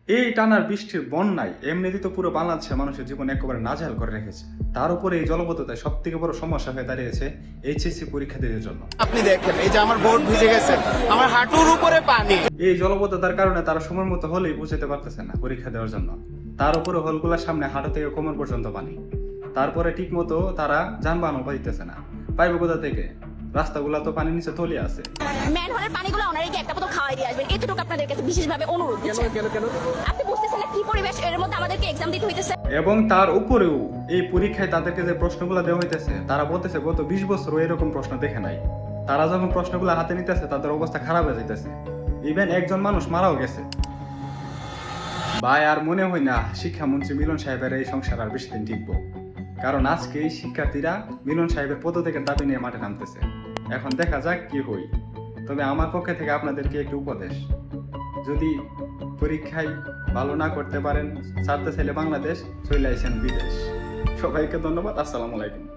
এই টানার বৃষ্টির বন্যায় এমনিতেই তো পুরো বাংলাদেশের মানুষের জীবন একেবারে নাজেহাল করে রেখেছে। তার উপরে এই জলবদ্ধতায় সব থেকে বড় সমস্যা হয়ে দাঁড়িয়েছে এইচএসসি পরীক্ষার্থীদের জন্য। আপনি দেখেন এই যে আমার বোর্ড ভিজে গেছে, আমার হাঁটুর উপরে পানি। এই জলবদ্ধতার কারণে তারা সময় মতো হলেই পৌঁছাতে পারতেছে না পরীক্ষা দেওয়ার জন্য। তার উপরে হলগুলোর সামনে হাঁটু থেকে কোমর পর্যন্ত পানি। তারপরে ঠিক মতো তারা যানবাহনও পাইতেছে না, পাইবে কোথা থেকে? রাস্তাগুলো তো পানির নিচে তলিয়ে আছে। ম্যানহোলের পানিগুলো ওনাদেরকে একটা বোতল খাওয়াই দিয়ে আসবেন, এতটুকু আপনাদের কাছে বিশেষভাবে অনুরোধ। কেন আপনি বুঝতেছেন না কি পরিবেশ এর মধ্যে আমাদেরকে এক্সাম দিতে হইতেছে? এবং তার উপরেও এই পরীক্ষায় তাদেরকে যে প্রশ্নগুলো দেওয়া হইতেছে, তারা বলতেছে গত 20 বছরও এরকম প্রশ্ন দেখে নাই। তারা যখন প্রশ্নগুলো হাতে নিতেছে তাদের অবস্থা খারাপ হয়ে যাইতেছে। ইভেন একজন মানুষ মারাও গেছে। ভাই, আর মনে হয় না শিক্ষামন্ত্রী মিলন সাহেবের এই সংসার আর বেশি দিন টিকবো। কারণ আজকে এই শিক্ষার্থীরা মিলন সাহেবের পদত্যাগের দাবি নিয়ে মাঠে নামতেছে। এখন দেখা যাক কি হই। তবে আমার পক্ষ থেকে আপনাদেরকে একটু উপদেশ, যদি পরীক্ষায় ভালো না করতে পারেন, ছাড়তে চাইলে বাংলাদেশ, চলে আইছেন বিদেশ। সবাইকে ধন্যবাদ। আসসালামু আলাইকুম।